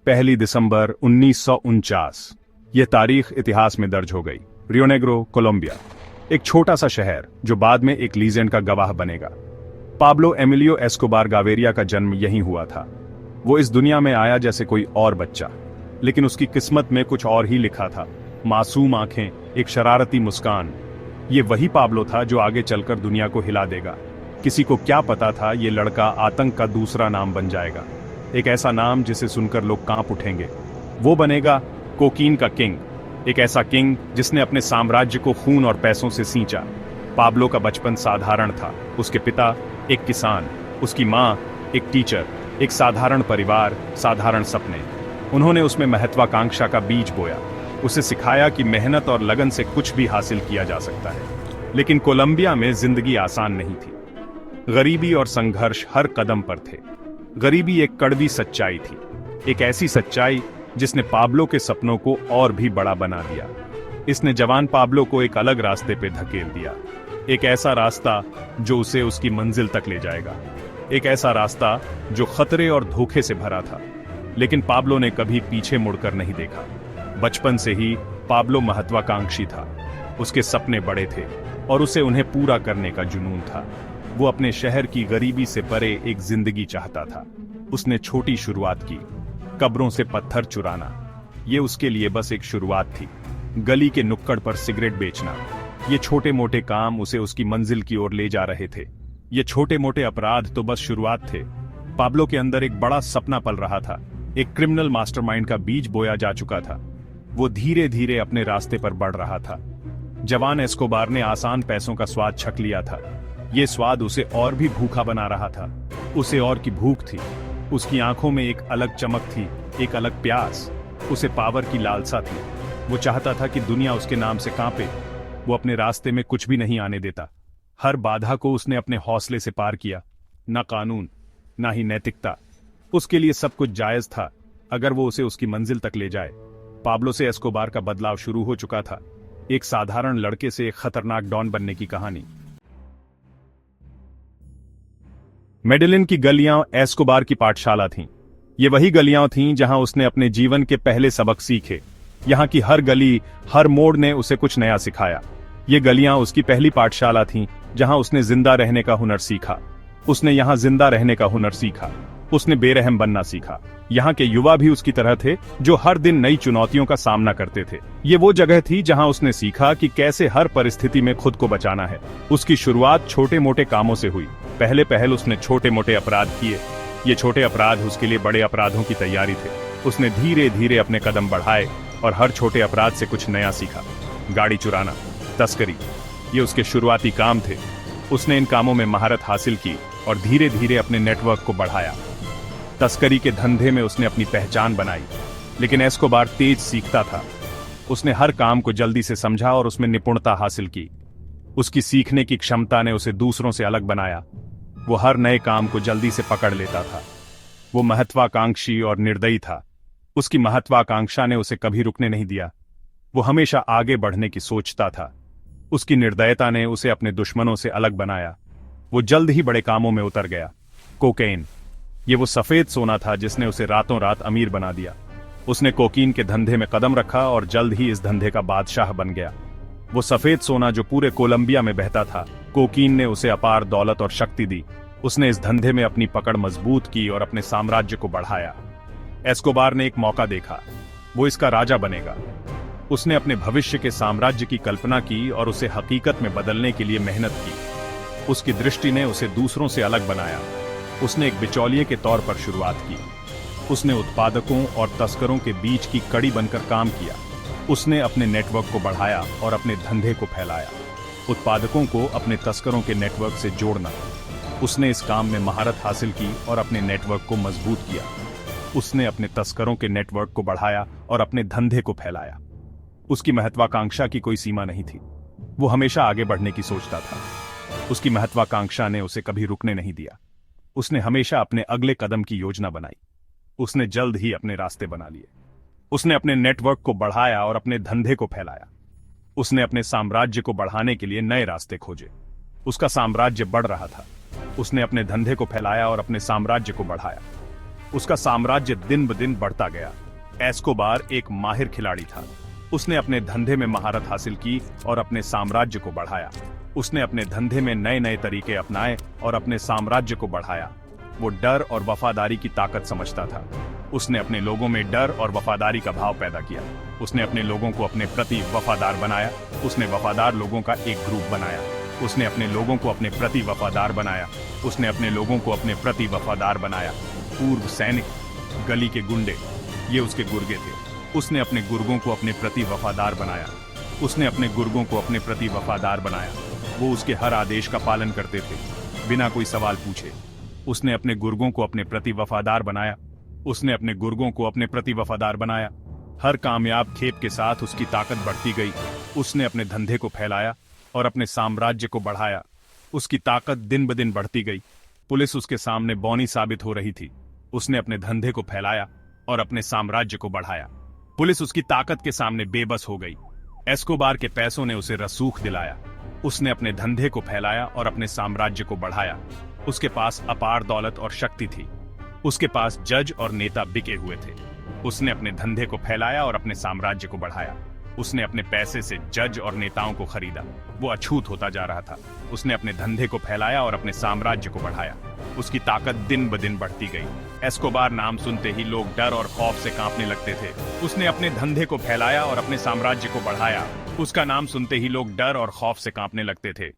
1 दिसंबर 1949। यह तारीख इतिहास में दर्ज हो गई। रियो नेग्रो, कोलंबिया, एक छोटा सा शहर जो बाद में एक लीजेंड का गवाह बनेगा। पाब्लो एमिलियो एस्कोबार गावेरिया का जन्म यहीं हुआ था। वो इस दुनिया में आया जैसे कोई और बच्चा, लेकिन उसकी किस्मत में कुछ और ही लिखा था। मासूम आंखें, एक शरारती मुस्कान। ये वही पाब्लो था जो आगे चलकर दुनिया को हिला देगा। किसी को क्या पता था ये लड़का आतंक का दूसरा नाम बन जाएगा, एक ऐसा नाम जिसे सुनकर लोग कांप उठेंगे। वो बनेगा कोकीन का किंग, एक ऐसा किंग जिसने अपने साम्राज्य को खून और पैसों से सींचा। पाब्लो का बचपन साधारण था। उसके पिता एक किसान, उसकी माँ एक टीचर, एक साधारण परिवार, साधारण सपने। उन्होंने उसमें महत्वाकांक्षा का बीज बोया, उसे सिखाया कि मेहनत और लगन से कुछ भी हासिल किया जा सकता है। लेकिन कोलंबिया में जिंदगी आसान नहीं थी। गरीबी और संघर्ष हर कदम पर थे। गरीबी एक कड़वी सच्चाई थी, एक ऐसी सच्चाई जिसने पाब्लो के सपनों को और भी बड़ा बना दिया। इसने जवान पाब्लो को एक अलग रास्ते पे धकेल दिया, एक ऐसा रास्ता जो उसे उसकी मंजिल तक ले जाएगा, एक ऐसा रास्ता जो खतरे और धोखे से भरा था। लेकिन पाब्लो ने कभी पीछे मुड़कर नहीं देखा। बचपन से ही पाब्लो महत्वाकांक्षी था। उसके सपने बड़े थे और उसे उन्हें पूरा करने का जुनून था। वो अपने शहर की गरीबी से परे एक जिंदगी चाहता था। उसने छोटी शुरुआत की, कब्रों से पत्थर चुराना। ये उसके लिए बस एक शुरुआत थी। गली के नुक्कड़ पर सिगरेट बेचना, ये छोटे मोटे काम उसे उसकी मंजिल की ओर ले जा रहे थे। ये छोटे मोटे अपराध तो बस शुरुआत थे। पाब्लो के अंदर एक बड़ा सपना पल रहा था। एक क्रिमिनल मास्टरमाइंड का बीज बोया जा चुका था। वो धीरे धीरे अपने रास्ते पर बढ़ रहा था। जवान एस्कोबार ने आसान पैसों का स्वाद छक लिया था। ये स्वाद उसे और भी भूखा बना रहा था। उसे और की भूख थी। उसकी आंखों में एक अलग चमक थी, एक अलग प्यास। उसे पावर की लालसा थी। वो चाहता था कि दुनिया उसके नाम से कांपे। वो अपने रास्ते में कुछ भी नहीं आने देता। हर बाधा को उसने अपने हौसले से पार किया। ना कानून, ना ही नैतिकता। उसके लिए सब कुछ जायज था, अगर वो उसे उसकी मंजिल तक ले जाए। पाब्लो से एस्कोबार का बदलाव शुरू हो चुका था। एक साधारण लड़के से एक खतरनाक डॉन बनने की कहानी। मेडेलिन की गलियां एस्कोबार की पाठशाला थीं। ये वही गलियां थीं जहां उसने अपने जीवन के पहले सबक सीखे। यहां की हर गली, हर मोड़ ने उसे कुछ नया सिखाया। ये गलियां उसकी पहली पाठशाला थीं जहां उसने जिंदा रहने का हुनर सीखा। उसने यहां जिंदा रहने का हुनर सीखा। उसने बेरहम बनना सीखा। यहाँ के युवा भी उसकी तरह थे, जो हर दिन नई चुनौतियों का सामना करते थे। ये वो जगह थी जहाँ उसने सीखा कि कैसे हर परिस्थिति में खुद को बचाना है। उसकी शुरुआत छोटे मोटे कामों से हुई। पहले उसने छोटे मोटे अपराध किए। ये छोटे अपराध उसके लिए बड़े अपराधों की तैयारी थे। उसने धीरे धीरे अपने कदम बढ़ाए और हर छोटे अपराध से कुछ नया सीखा। गाड़ी चुराना, तस्करी, ये उसके शुरुआती काम थे। उसने इन कामों में महारत हासिल की और धीरे धीरे अपने नेटवर्क को बढ़ाया। तस्करी के धंधे में उसने अपनी पहचान बनाई। लेकिन एस्कोबार तेज सीखता था। उसने हर काम को जल्दी से समझा और उसमें निपुणता हासिल की। उसकी सीखने की क्षमता ने उसे दूसरों से अलग बनाया। वो हर नए काम को जल्दी से पकड़ लेता था। वो महत्वाकांक्षी और निर्दयी था। उसकी महत्वाकांक्षा ने उसे कभी रुकने नहीं दिया। वो हमेशा आगे बढ़ने की सोचता था। उसकी निर्दयता ने उसे अपने दुश्मनों से अलग बनाया। वो जल्द ही बड़े कामों में उतर गया। कोकेन, ये वो सफेद सोना था जिसने उसे रातों रात अमीर बना दिया। उसने कोकीन के धंधे में कदम रखा और जल्द ही इस धंधे का बादशाह बन गया। वो सफेद सोना जो पूरे कोलंबिया में बहता था, कोकीन ने उसे अपार दौलत और शक्ति दी। उसने इस धंधे में अपनी पकड़ मजबूत की और अपने साम्राज्य को बढ़ाया। एस्कोबार ने एक मौका देखा, वो इसका राजा बनेगा। उसने अपने भविष्य के साम्राज्य की कल्पना की और उसे हकीकत में बदलने के लिए मेहनत की। उसकी दृष्टि ने उसे दूसरों से अलग बनाया। उसने एक बिचौलिए के तौर पर शुरुआत की। उसने उत्पादकों और तस्करों के बीच की कड़ी बनकर काम किया। उसने अपने नेटवर्क को बढ़ाया और अपने धंधे को फैलाया। उत्पादकों को अपने तस्करों के नेटवर्क से जोड़ना। उसने इस काम में महारत हासिल की और अपने नेटवर्क को मजबूत किया। उसने अपने तस्करों के नेटवर्क को बढ़ाया और अपने धंधे को फैलाया। उसकी महत्वाकांक्षा की कोई सीमा नहीं थी। वो हमेशा आगे बढ़ने की सोचता था। उसकी महत्वाकांक्षा ने उसे कभी रुकने नहीं दिया। उसने हमेशा अपने अगले कदम की योजना बनाई। उसने जल्द ही अपने रास्ते बना लिए। उसने अपने नेटवर्क को बढ़ाया और अपने धंधे को फैलाया। उसने अपने साम्राज्य को बढ़ाने के लिए नए रास्ते खोजे। उसका साम्राज्य बढ़ रहा था। उसने अपने धंधे को फैलाया और अपने साम्राज्य को बढ़ाया। उसका साम्राज्य दिन ब दिन बढ़ता गया। एस्कोबार एक माहिर खिलाड़ी था। उसने अपने धंधे में महारत हासिल की और अपने साम्राज्य को बढ़ाया। उसने अपने धंधे में नए नए तरीके अपनाए और अपने साम्राज्य को बढ़ाया। वो डर और वफादारी की ताकत समझता था। उसने अपने लोगों में डर और वफादारी का भाव पैदा किया। उसने अपने लोगों को अपने प्रति वफादार बनाया। उसने वफादार लोगों का एक ग्रुप बनाया। उसने अपने लोगों को अपने प्रति वफादार बनाया। उसने अपने लोगों को अपने प्रति वफादार बनाया। पूर्व सैनिक, गली के गुंडे, ये उसके गुर्गे थे। उसने अपने गुर्गों को अपने प्रति वफादार बनाया। उसने अपने गुर्गों को अपने प्रति वफादार बनाया। वो उसके हर आदेश का पालन करते थे, बिना कोई सवाल पूछे। उसने अपने गुर्गों को अपने प्रति वफादार बनाया। उसने अपने गुर्गों को अपने प्रति वफादार बनाया। हर कामयाब खेप के साथ उसकी ताकत बढ़ती गई। उसने अपने धंधे को फैलाया और अपने साम्राज्य को बढ़ाया। उसकी ताकत दिन ब दिन बढ़ती गई। पुलिस उसके सामने बौनी साबित हो रही थी। उसने अपने धंधे को फैलाया और अपने साम्राज्य को बढ़ाया। पुलिस उसकी ताकत के सामने बेबस हो गई। एस्कोबार के पैसों ने उसे रसूख दिलाया। उसने अपने धंधे को फैलाया और अपने साम्राज्य को बढ़ाया। उसके पास अपार दौलत और शक्ति थी। उसके पास जज और नेता बिके हुए थे। उसने अपने धंधे को फैलाया और अपने साम्राज्य को बढ़ाया। उसने अपने पैसे से जज और नेताओं को खरीदा। वो अछूत होता जा रहा था। उसने अपने धंधे को फैलाया और अपने साम्राज्य को बढ़ाया। उसकी ताकत दिन ब दिन बढ़ती गई। एस्कोबार नाम सुनते ही लोग डर और खौफ से कांपने लगते थे। उसने अपने धंधे को फैलाया और अपने साम्राज्य को बढ़ाया। उसका नाम सुनते ही लोग डर और खौफ से कांपने लगते थे।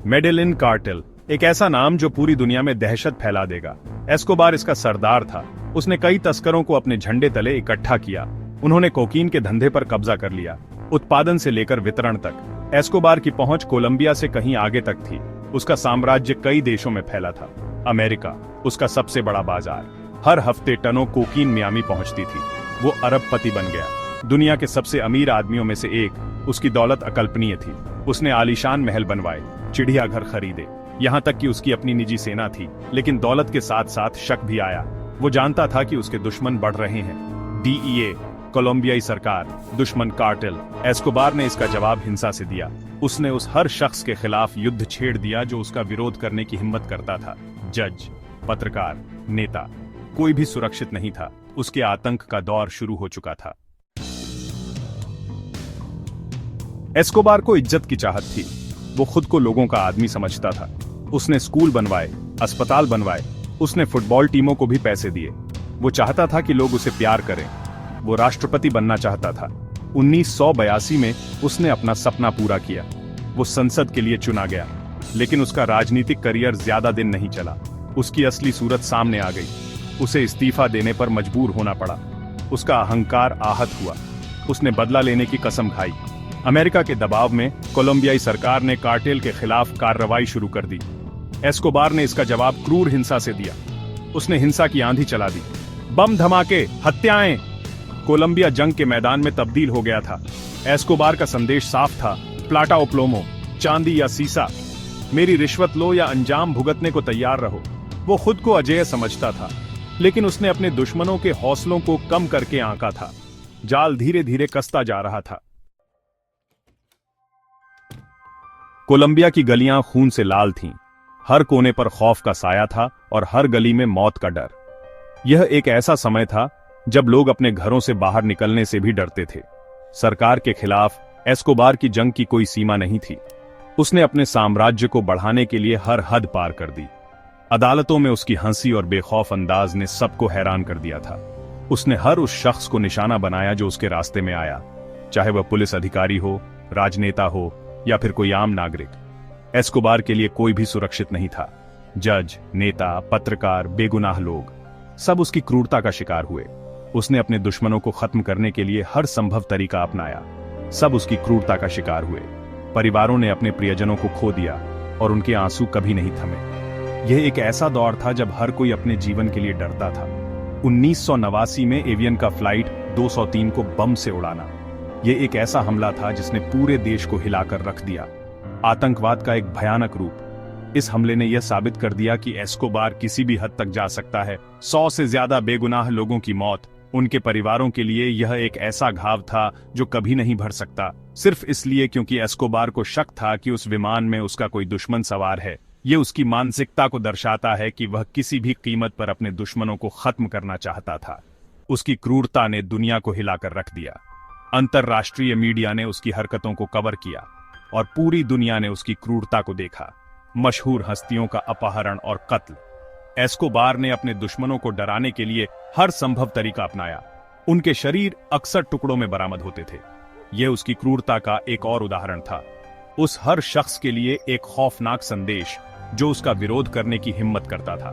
मेडेलिन कार्टेल, एक ऐसा नाम जो पूरी दुनिया में दहशत फैला देगा। एस्कोबार इसका सरदार था। उसने कई तस्करों को अपने झंडे तले इकट्ठा किया। उन्होंने कोकीन के धंधे पर कब्जा कर लिया। उत्पादन से लेकर वितरण तक एस्कोबार की पहुंच कोलंबिया से कहीं आगे तक थी। उसका साम्राज्य कई देशों में फैला था। अमेरिका उसका सबसे बड़ा बाजार। हर हफ्ते टनों कोकीन मियामी पहुंचती थी। वो अरबपति बन गया। दुनिया के सबसे अमीर आदमियों में से एक। उसकी दौलत अकल्पनीय थी। उसने आलीशान महल बनवाए, चिड़ियाघर खरीदे, यहाँ तक कि उसकी अपनी निजी सेना थी। लेकिन दौलत के साथ साथ शक भी आया। वो जानता था कि उसके दुश्मन बढ़ रहे हैं। डीईए, कोलंबियाई सरकार, दुश्मन कार्टेल। एस्कोबार ने इसका जवाब हिंसा से दिया। उसने उस हर शख्स के खिलाफ युद्ध छेड़ दिया जो उसका विरोध करने की हिम्मत करता था। जज, पत्रकार, नेता, कोई भी सुरक्षित नहीं था। उसके आतंक का दौर शुरू हो चुका था। एस्कोबार को इज्जत की चाहत थी। वो खुद को लोगों का आदमी समझता था। उसने स्कूल बनवाए, अस्पताल बनवाए। उसने फुटबॉल टीमों को भी पैसे दिए। वो चाहता था कि लोग उसे प्यार करें। वो राष्ट्रपति बनना चाहता था। 1982 में उसने अपना सपना पूरा किया। वो संसद के लिए चुना गया। लेकिन उसका राजनीतिक करियर ज्यादा दिन नहीं चला। उसकी असली सूरत सामने आ गई। उसे इस्तीफा देने पर मजबूर होना पड़ा। उसका अहंकार आहत हुआ। उसने बदला लेने की कसम खाई। अमेरिका के दबाव में कोलंबियाई सरकार ने कार्टेल के खिलाफ कार्रवाई शुरू कर दी। एस्कोबार ने इसका जवाब क्रूर हिंसा से दिया। उसने हिंसा की आंधी चला दी। बम धमाके, हत्याएं। कोलंबिया जंग के मैदान में तब्दील हो गया था। एस्कोबार का संदेश साफ था, प्लाटा ओ प्लोमो, चांदी या सीसा। मेरी रिश्वत लो या अंजाम भुगतने को तैयार रहो। वो खुद को अजेय समझता था, लेकिन उसने अपने दुश्मनों के हौसलों को कम करके आंका था। जाल धीरे धीरे कसता जा रहा था। कोलंबिया की गलियां खून से लाल थीं। हर कोने पर खौफ का साया था और हर गली में मौत का डर। यह एक ऐसा समय था जब लोग अपने घरों से बाहर निकलने से भी डरते थे। सरकार के खिलाफ एस्कोबार की जंग की कोई सीमा नहीं थी। उसने अपने साम्राज्य को बढ़ाने के लिए हर हद पार कर दी। अदालतों में उसकी हंसी और बेखौफ अंदाज ने सबको हैरान कर दिया था। उसने हर उस शख्स को निशाना बनाया जो उसके रास्ते में आया, चाहे वह पुलिस अधिकारी हो, राजनेता हो या फिर कोई आम नागरिक। एस्कोबार के लिए कोई भी सुरक्षित नहीं था। जज, नेता, पत्रकार, बेगुनाह लोग, सब उसकी क्रूरता का शिकार हुए। उसने अपने दुश्मनों को खत्म करने के लिए हर संभव तरीका अपनाया। सब उसकी क्रूरता का शिकार हुए। परिवारों ने अपने प्रियजनों को खो दिया और उनके आंसू कभी नहीं थमे। यह एक ऐसा दौर था जब हर कोई अपने जीवन के लिए डरता था। 1989 में एवियन का फ्लाइट 203 को बम से उड़ाना, यह एक ऐसा हमला था जिसने पूरे देश को हिलाकर रख दिया। आतंकवाद का एक भयानक रूप। इस हमले ने यह साबित कर दिया कि एस्कोबार किसी भी हद तक जा सकता है। 100 से ज्यादा बेगुनाह लोगों की मौत, उनके परिवारों के लिए यह एक ऐसा घाव था जो कभी नहीं भर सकता, सिर्फ इसलिए क्योंकि एस्कोबार को शक था कि उस विमान में उसका कोई दुश्मन सवार है। ये उसकी मानसिकता को दर्शाता है कि वह किसी भी कीमत पर अपने दुश्मनों को खत्म करना चाहता था। उसकी क्रूरता ने दुनिया को हिलाकर रख दिया। अंतरराष्ट्रीय मीडिया ने उसकी हरकतों को कवर किया और पूरी दुनिया ने उसकी क्रूरता को देखा। मशहूर हस्तियों का अपहरण और कत्ल। एस्कोबार ने अपने दुश्मनों को डराने के लिए हर संभव तरीका अपनाया। उनके शरीर अक्सर टुकड़ों में बरामद होते थे। यह उसकी क्रूरता का एक और उदाहरण था। उस हर शख्स के लिए एक खौफनाक संदेश जो उसका विरोध करने की हिम्मत करता था।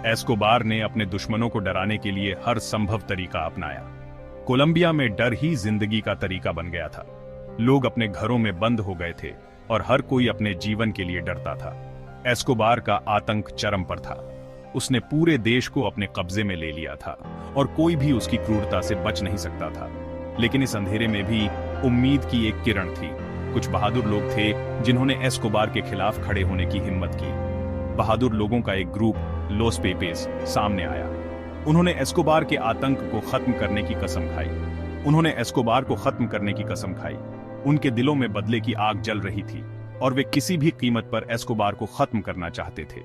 एस्कोबार ने अपने दुश्मनों को डराने के लिए हर संभव तरीका अपनाया। कोलंबिया में डर ही जिंदगी का तरीका बन गया था। लोग अपने घरों में बंद हो गए थे और हर कोई अपने जीवन के लिए डरता था। एस्कोबार का आतंक चरम पर था। उसने पूरे देश को अपने कब्जे में ले लिया था और कोई भी उसकी क्रूरता से बच नहीं सकता था। लेकिन इस अंधेरे में भी उम्मीद की एक किरण थी। कुछ बहादुर लोग थे जिन्होंने एस्कोबार के खिलाफ खड़े होने की हिम्मत की। बहादुर लोगों का एक ग्रुप, लोस पेपेस, सामने आया। उन्होंने एस्कोबार के आतंक को खत्म करने की कसम खाई। उन्होंने एस्कोबार को खत्म करने की कसम खाई। उनके दिलों में बदले की आग जल रही थी और वे किसी भी कीमत पर एस्कोबार को खत्म करना चाहते थे।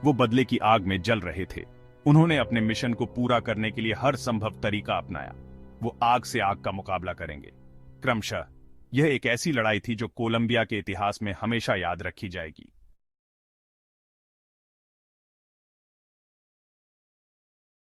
वो बदले की आग में जल रहे थे। उन्होंने अपने मिशन को पूरा करने के लिए हर संभव तरीका अपनाया। वो आग से आग का मुकाबला करेंगे। क्रमशः यह एक ऐसी लड़ाई थी जो कोलंबिया के इतिहास में हमेशा याद रखी जाएगी।